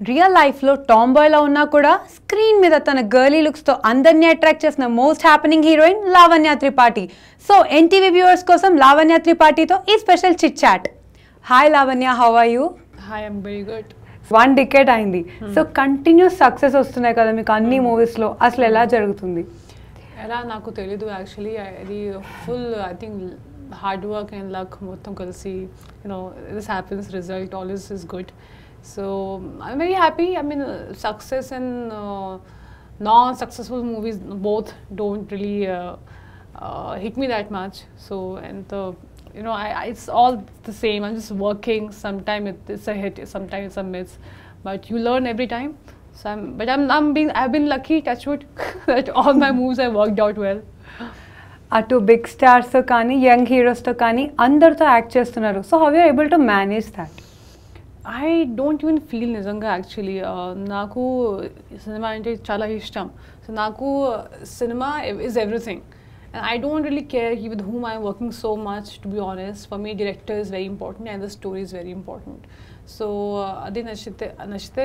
Real లైఫ్లో Tom బాయ్లా ఉన్నా కూడా స్క్రీన్ మీద తన గర్లీ లుక్స్తో అందరినీ అట్రాక్ట్ చేసిన most happening heroine Lavanya Tripathi. So NTV viewers కోసం లావణ్య త్రిపాఠితో ఈ special chit chat. Hi Lavanya, how are you? Hi, I'm very good. 1 decade అయింది. సో కంటిన్యూస్ సక్సెస్ వస్తున్నాయి కదా మీకు అన్ని మూవీస్లో, అసలు ఎలా జరుగుతుంది? ఎలా నాకు తెలీదు యాక్చువల్లీ. అది full I think hard work and luck మొత్తం కలిసి this happens, result always is good. So I'm very happy. I mean, success and non-successful movies both don't really hit me that much. So and it's all the same. I'm just working. Sometimes it's a hit, sometimes it's a miss, but you learn every time. So I've been lucky, touch wood, that all my moves have worked out well. అటు big స్టార్స్తో కానీ young హీరోస్తో కానీ అందరితో act చేస్తున్నారు. So how you able to manage that? I don't even feel nizanga actually. Naku cinema ante chala ishtam. So naku cinema is everything. And I don't really care with whom I'm working so much, to be honest. For me, director is very important and the story is very important. So adi nashite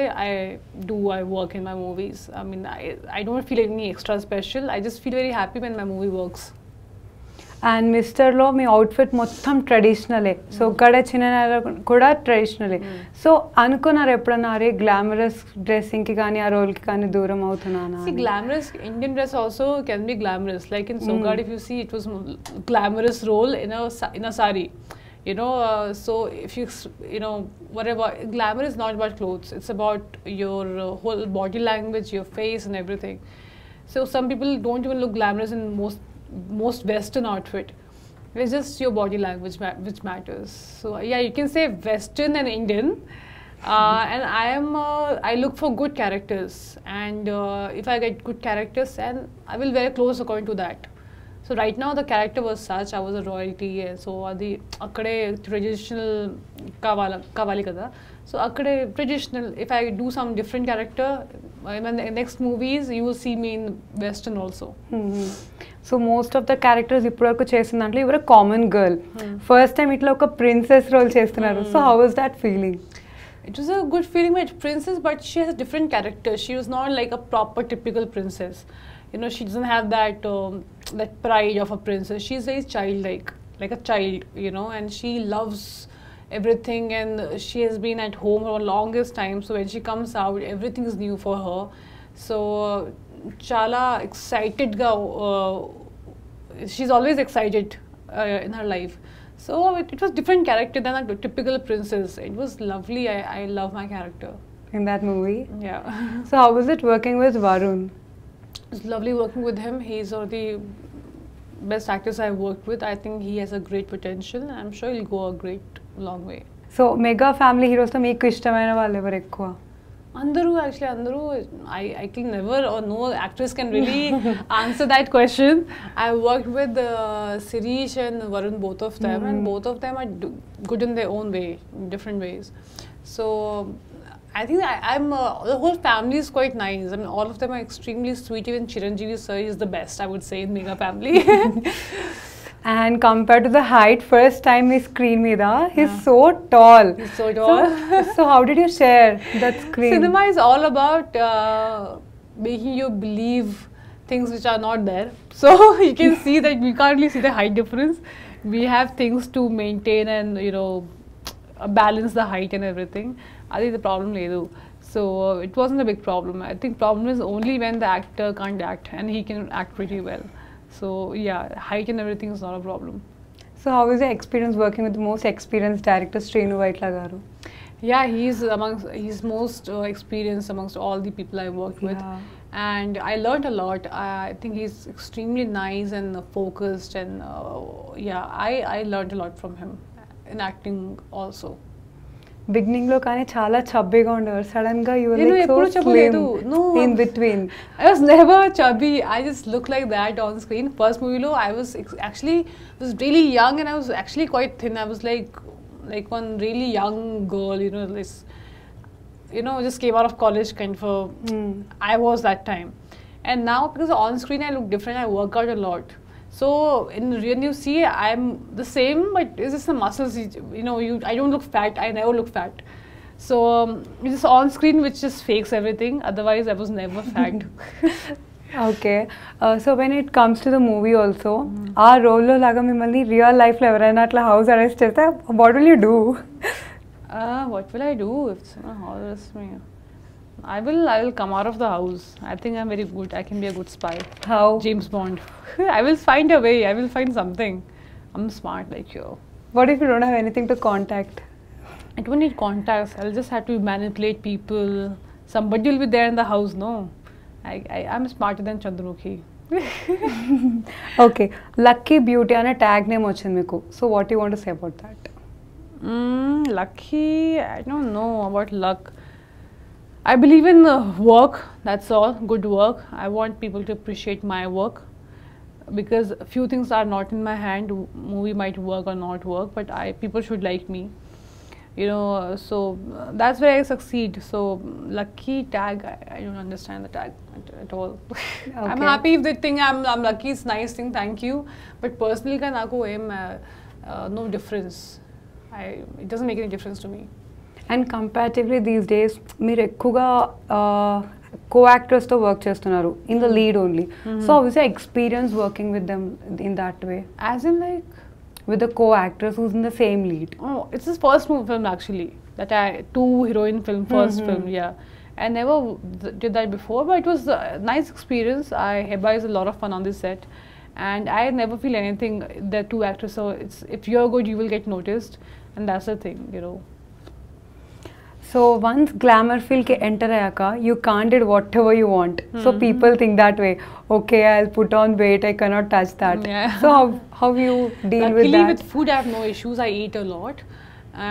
I work in my movies. I mean, I don't feel any extra special. I just feel very happy when my movie works. And మిస్టర్లో మీ outfit మొత్తం ట్రెడిషనలే, so గడ చిన్న కూడా ట్రెడిషనలే. So అనుకున్నారు ఎప్పుడన్నా అరే గ్లామరస్ డ్రెస్సింగ్కి కానీ ఆ రోల్కి కానీ దూరం అవుతున్నాను? Glamorous Indian dress also can be glamorous. Like in Sogad, if you see, it was glamorous role in a sari. So if whatever, glamour is not about clothes. It's about your whole body language, your face and everything. So some people don't even look glamorous in most Western outfit. It's just your body language which matters. So yeah, you can say Western and Indian. And I look for good characters, and if I get good characters, and I will wear clothes according to that. So right now the character was such, I was a royalty, so adi akkade traditional kavali kada. So akkade traditional, if I do some different character in the next movies, you will see me in Western also. So most of the characters ఇప్పటివరకు చేసిన దాంట్లో your common girl, first time ఇట్లా ఒక princess role చేస్తున్నారు. So how was that feeling? It was a good feeling with princess, but she has a different character. She was not like a proper typical princess. She doesn't have that that pride of a princess. She's very childlike, like a child, and she loves everything, and she has been at home for the longest time. So when she comes out, everything is new for her. So chala excited ga she's always excited in her life. So it was different character than a typical princess. It was lovely. I love my character in that movie. Yeah. So how was it working with Varun? It's lovely working with him. He's one of the best actors I've worked with. I think he has a great potential. I'm sure he'll go a great long way. So mega family heroes to meeku ishtamaina vallu evaru ekkuva? Andaru, I can never, or no actress can really answer that question. I worked with Sirish and Varun, both of them, and both of them are good in their own way, in different ways. So I think I'm the whole family is quite nice. I mean, all of them are extremely sweet. Even Chiranjeevi sir is the best, I would say, in Mega Family. And compared to the height, first time he screen meeda, he's so tall. He's so tall. So how did you share that screen? Cinema is all about making you believe things which are not there. So you can see that we can't really see the height difference. We have things to maintain and balance the height and everything. I think the problem ledu. So it wasn't a big problem. I think problem is only when the actor can't act, and he can act pretty well. So yeah, height and everything is not a problem. So how was your experience working with the most experienced director, Srinu Vaitla garu? Yeah, he's most experienced amongst all the people I worked with. And I learned a lot. I think he's extremely nice and focused, and I learned a lot from him in acting also. Beginning lo kaani chala chubbyga undevaru, sudden ga you were like so slim. No, in between. I was never chubby. I just looked like that on screen. First movie lo I was was really young, and I was actually quite thin. I was like one really young girl, just came out of college kind of I was that time. And now, because on screen I look different, I work out a lot. So when you see, I'm the same, but it's just the muscles. I don't look fat. I never look fat. So it's just on screen which just fakes everything. Otherwise, I was never fat. Okay so when it comes to the movie also ఆ రోల్లో లాగా మిమ్మల్ని real లైఫ్లో ఎవరైనా అట్లా house arrest చేస్తే what will you do? What will I do if someone arrests me? I will come out of the house. I think I'm very good. I can be a good spy. How? James Bond. I will find a way. I will find something. I'm smart like you. What if you don't have anything to contact? I don't need contacts. I'll just have to manipulate people. Somebody will be there in the house, no? I'm smarter than Chandramukhi. Okay lucky beauty అనే tag name వచ్చింది మీకు. So what you want to say about that? Lucky, I don't know about luck. I believe in work, that's all, good work. I want people to appreciate my work because few things are not in my hand. Movie might work or not work, but people should like me. You know, so that's where I succeed. So lucky tag, I don't understand the tag at all. I'm Okay. happy if they think I'm lucky. It's nice thing, thank you. But personally, ka naku no difference. It doesn't make any difference to me. And comparatively these days మీరు ఎక్కువగా కో యాక్టర్స్తో work చేస్తున్నారు in the lead only. So obviously experience working with them in that way As in like, with the co-actors who's in the same lead. oh, it's his first film actually. That two heroine film, first film, yeah. I never did that before, but it was a nice experience. Heba is a lot of fun on this set, and I never feel anything. They're two actors, so it's if you're good, you will get noticed, and that's the thing, you know. So once glamour field ke enter ayaka, you can't do whatever you want. So people think that way. Okay, I'll put on weight. I cannot touch that. Yeah. So how you deal with Luckily, that? with food, I have no issues. I eat a lot,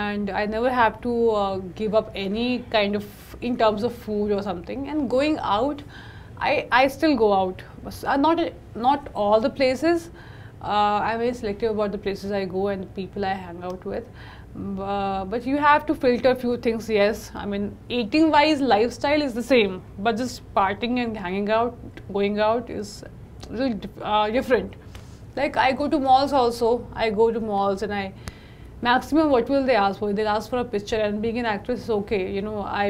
and I never have to give up any kind of in terms of food or something. And going out, I still go out. Not all the places. I'm very selective about the places I go and the people I hang out with. But you have to filter few things. Yes, I mean, eating wise, lifestyle is the same, but just partying and hanging out, going out is really different. Like I go to malls also. I go to malls and maximum what will they ask for? They'll ask for a picture, and being an actress is okay. You know, I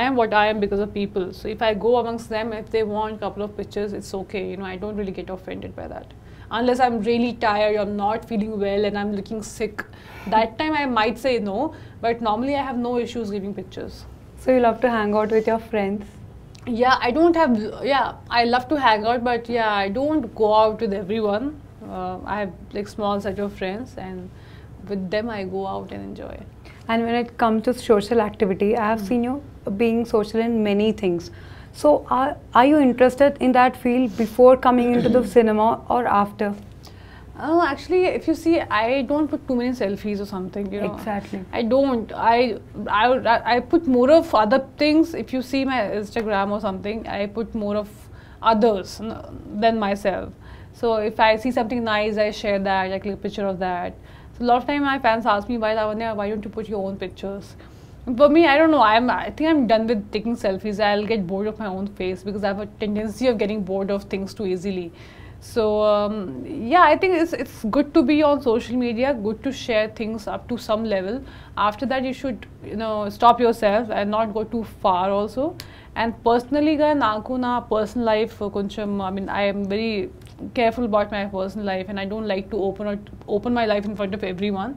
am what I am because of people. So if I go amongst them, if they want a couple of pictures, it's okay. You know, I don't really get offended by that. Unless I'm really tired, I'm not feeling well, and I'm looking sick. That time I might say no, but normally I have no issues giving pictures. So you love to hang out with your friends. Yeah, I don't have. Yeah, I love to hang out, but yeah, I don't go out with everyone. I have like small set of friends, and with them I go out and enjoy. And when it comes to social activity, I have seen you being social in many things. So are you interested in that field before coming into the cinema or after? Oh, actually, if you see, I don't put too many selfies or something. You know, Exactly. I don't. I put more of other things. If you see my Instagram or something, I put more of others than myself. So if I see something nice, I share that. I click a picture of that. So a lot of time my fans ask me, why Lavanya, why don't you put your own pictures? For me, I don't know. I think I'm done with taking selfies. I'll get bored of my own face because I have a tendency of getting bored of things too easily. So yeah, I think it's good to be on social media. Good to share things up to some level. After that, you should stop yourself and not go too far also. And personally, naku na personal life koncham. I mean, I am very careful about my personal life, and I don't like to open my life in front of everyone.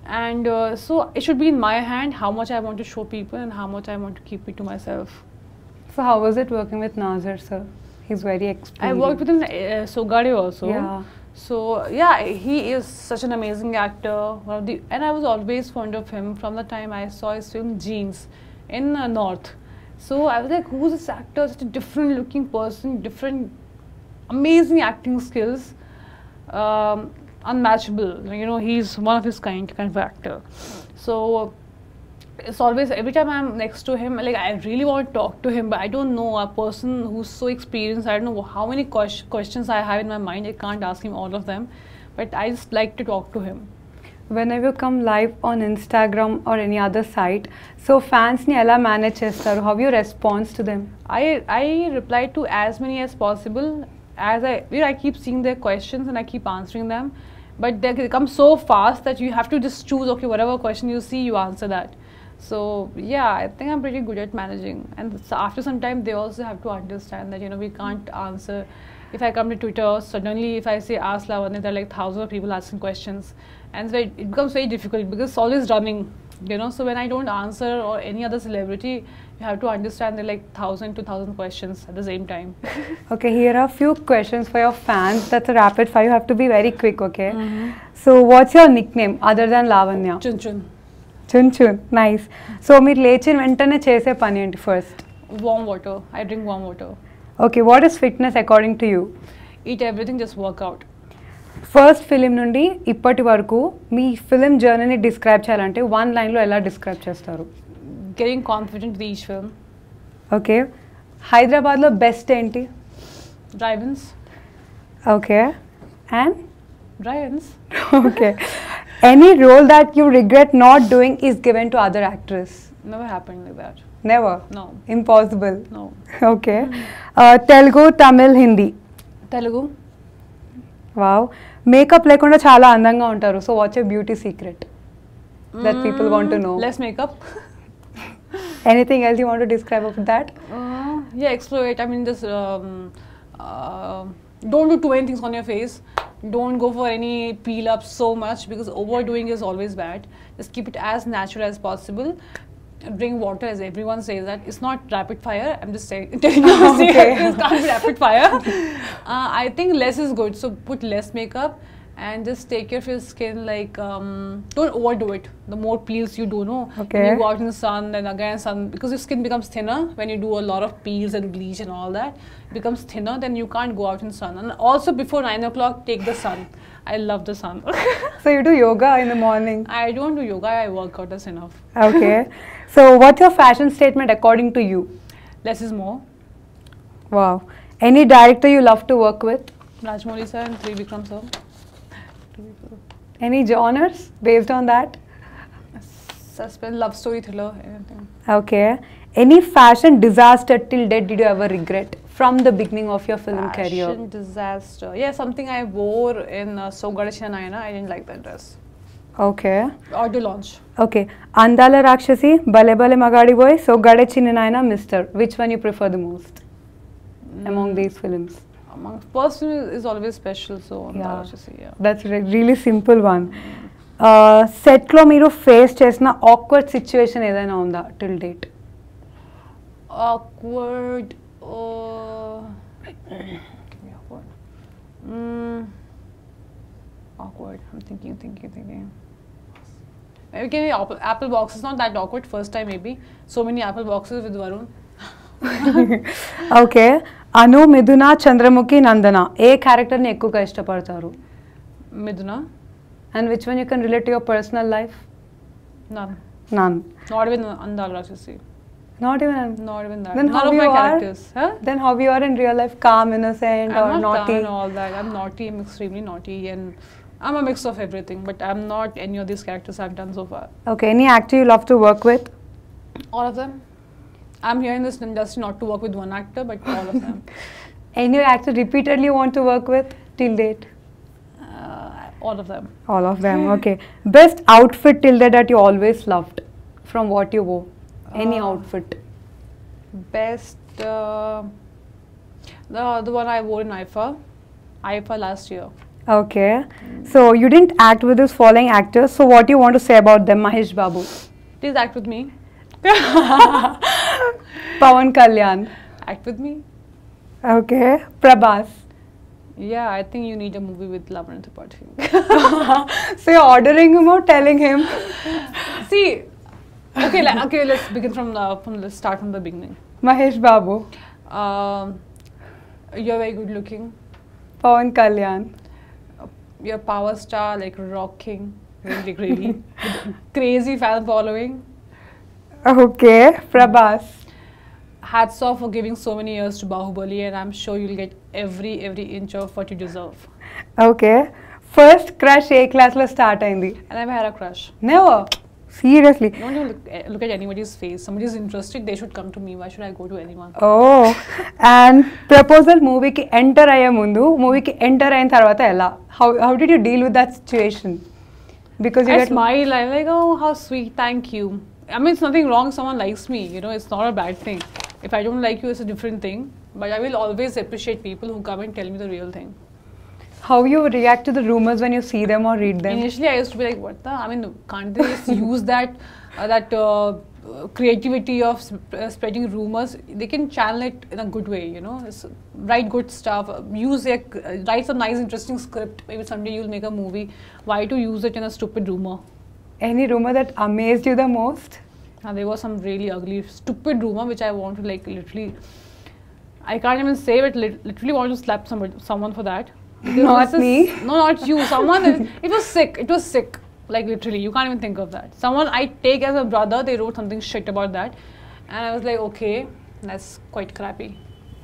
And so it should be in my hand how much I want to show people and how much I want to keep it to myself. So how was it working with Nazir sir? He's very experienced. I worked with him Sogade also. Yeah. So yeah, he is such an amazing actor. And I was always fond of him from the time I saw his film Jeans in North. So I was like, who's this actor? Such a different looking person, different, amazing acting skills. Unmatchable. You know, he's one of his kind of actor. So it's always, every time I'm next to him, like I really want to talk to him, but I don't know a person who's so experienced. I don't know how many questions I have in my mind. I can't ask him all of them, but I just like to talk to him. Whenever you come live on Instagram or any other site, so fans ni ela manage chestaru? How you respond to them? I reply to as many as possible. As I keep seeing their questions and I keep answering them, but they come so fast that you have to just choose, okay, whatever question you see, you answer that. So yeah, I think I'm pretty good at managing. And after some time, they also have to understand that we can't answer. If I come to Twitter, suddenly if I say ask Lavanya, there are like thousands of people asking questions, and so it becomes very difficult because it's always running. So when I don't answer or any other celebrity, you have to understand there are like 1,000 to 2,000 questions at the same time. Okay, here are a few questions for your fans. That's a rapid fire. You have to be very quick, okay? So what's your nickname other than Lavanya? Chun chun. Chun chun, nice. So మీరు లేచిన వెంటనే చేసే పని ఏంటి first? Warm water. I drink warm water. Okay, what is fitness according to you? Eat everything, just work out. First film నుండి ఇప్పటి వరకు మీ ఫిలిం జర్నీని డిస్క్రైబ్ చేయాలంటే వన్ లైన్లో ఎలా డిస్క్రైబ్ చేస్తారు? Getting confident with each film. Okay, హైదరాబాద్లో బెస్ట్ ఏంటి? Drive-ins. Okay, and Drive-ins. Okay, any role that you regret not doing is given to other actress? Never happened like that. Never? No. Impossible. No. Okay, Telugu, Tamil, Hindi? Telugu. Wow, makeup లేకుండా చాలా అందంగా ఉంటారు. So what's your beauty secret that people want to know? Less makeup. Anything else you want to describe about that? Yeah, explore it. I mean, just don't do too many things on your face. Don't go for any peel up so much because overdoing is always bad. Just keep it as natural as possible. Drink water, as everyone says that. It's not rapid fire. I'm just saying, telling you to say Okay. it can't be rapid fire. I think less is good. So put less makeup and just take care of your skin. Like don't overdo it. The more peels you do, Okay. when you go out in the sun, then again sun, because your skin becomes thinner when you do a lot of peels and bleach and all that. It becomes thinner, then you can't go out in sun. And also before 9 o'clock, take the sun. I love the sun. So you do yoga in the morning? I don't do yoga. I work out. That's enough. Okay. So what's your fashion statement according to you? Less is more. Wow. Any director you love to work with? Rajmouli sir and Trivikram sir. Any genres based on that? Suspense, love story, thriller, anything. Okay. Any fashion disaster till date did you ever regret from the beginning of your film career? Fashion disaster. Yeah, something I wore in Sogadachi Nayana. I didn't like that dress. Okay. Audio launch. Okay. Andala Rakshasi, Bale Bale Magadi Boy, So Gadachini Naina, Mister. Which one you prefer the most among these films? Among person is always special, so Yeah. yeah. That's really simple one. Set lo మీరు face చేసిన awkward situation ఏదైనా ఉందా till date? Awkward. Give me awkward. Awkward. I'm thinking. Maybe give me apple box. It's not that awkward. First time maybe. So many apple boxes with Varun. Okay, Anu, Mithuna, Chandramukhi, Nandana ఏ క్యారెక్టర్ని ఎక్కువగా ఇష్టపడతారు? Miduna. And which one you can relate to your personal life? None. None. Not even Andal Rakshasi. Not even. Not even that. Then None how of you my are? characters. Huh? Then how you are in real life? Calm, innocent, or I'm not naughty? calm and all that. I'm naughty. I'm extremely naughty, and I'm a mix of everything. But I'm not any of these characters I've done so far. Okay, any actor you love to work with? All of them. I'm here in this industry not to work with one actor, but all of them. Any actor repeatedly want to work with till date? All of them. All of them. Okay. Best outfit till date that you always loved from what you wore? Any outfit? Best. The one I wore in IFA last year. Okay. So you didn't act with this following actors. So what do you want to say about them? Mahesh Babu, Please act with me. Pawan Kalyan. Act with me. Okay. Prabhas. Yeah, I think you need a movie with Lavanya Tripathi. So you're ordering him or telling him? See, okay, let's begin let's start from the beginning. Mahesh Babu, You're very good looking. Pawan Kalyan. You're a power star, like rocking, really, with crazy fan following. Okay. Prabhas. Hats off for giving so many years to Bahubali, and I'm sure you'll get every inch of what you deserve. Okay. First crush A class లో start అయింది? And I've had a crush. Never. Seriously. Don't you look at anybody's face. Somebody's interested, they should come to me. Why should I go to anyone? Oh. And proposal మూవీకి enter అయ్యే ముందు, మూవీకి enter అయిన తర్వాత ఎలా? How did you deal with that situation? Because you I get smile. I'm like, oh, how sweet, thank you. I mean, it's nothing wrong. Someone likes me, you know, it's not a bad thing. If I don't like you, it's a different thing. But I will always appreciate people who come and tell me the real thing. How you react to the rumors when you see them or read them? Initially, I used to be like, "What the? I mean, can't they just use that creativity of spreading rumors? They can channel it in a good way, you know. Write good stuff. Write some nice, interesting script. Maybe someday you'll make a movie. Why to use it in a stupid rumor?" Any rumor that amazed you the most? There was some really ugly, stupid rumor which I want to like literally. I can't even say it. Literally want to slap someone for that. Not me. No, not you. Someone. It was sick. It was sick. Like literally, you can't even think of that. Someone I take as a brother, they wrote something shit about that, and I was like, okay, that's quite crappy.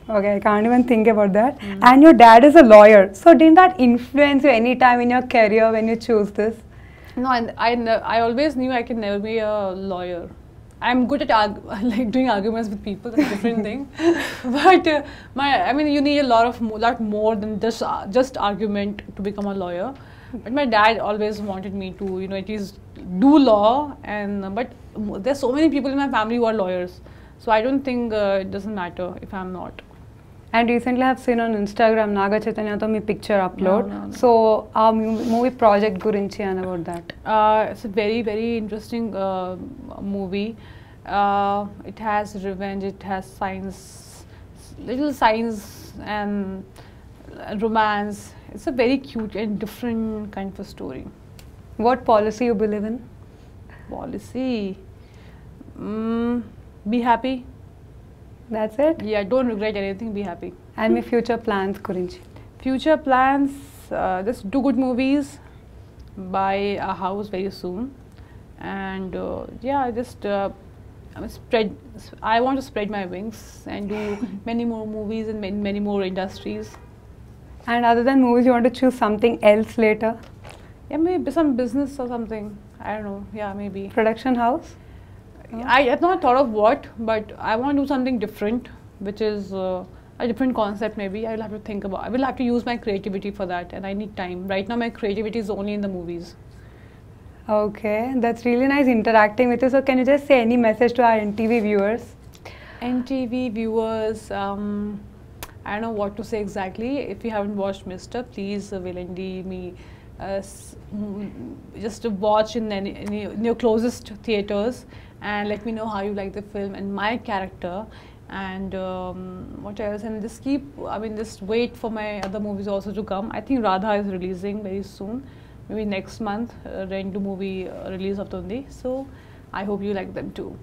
Okay, I can't even think about that. And your dad is a lawyer, so didn't that influence you any time in your career when you chose this? No, and I always knew I could never be a lawyer. I'm good at like doing arguments with people. That's a different thing. But I mean, you need a lot more than just argument to become a lawyer. But my dad always wanted me to, you know, at least do law. But there's so many people in my family who are lawyers, so I don't think it doesn't matter if I'm not. And recently I have seen on Instagram Naga Chaitanya to me picture upload. No. So our movie project gurinchi and about that. It's a very, very interesting movie. It has revenge, it has science, little science and romance. It's a very cute and different kind of a story. What policy you believe in? Policy? Be happy. That's it? Yeah, don't regret anything, be happy. And my future plans gurinchi? Future plans, just do good movies, buy a house very soon, and yeah, just I want to spread my wings and do many more movies in many more industries. And other than movies, you want to choose something else later? Yeah, maybe some business or something. I don't know. Yeah, maybe. Production house? I have not thought of what, but I want to do something different, which is a different concept maybe. I will have to think about. I will have to use my creativity for that, and I need time. Right now, my creativity is only in the movies. Okay, that's really nice interacting with you. So can you just say any message to our NTV viewers? NTV viewers, I don't know what to say exactly. If you haven't watched Mr., please Vilendi me just to watch in your closest theaters, and let me know how you like the film and my character, and what else. And just wait for my other movies also to come. I think Radha is releasing very soon, maybe next month. Rendu movie release of Tundi. So I hope you like them too.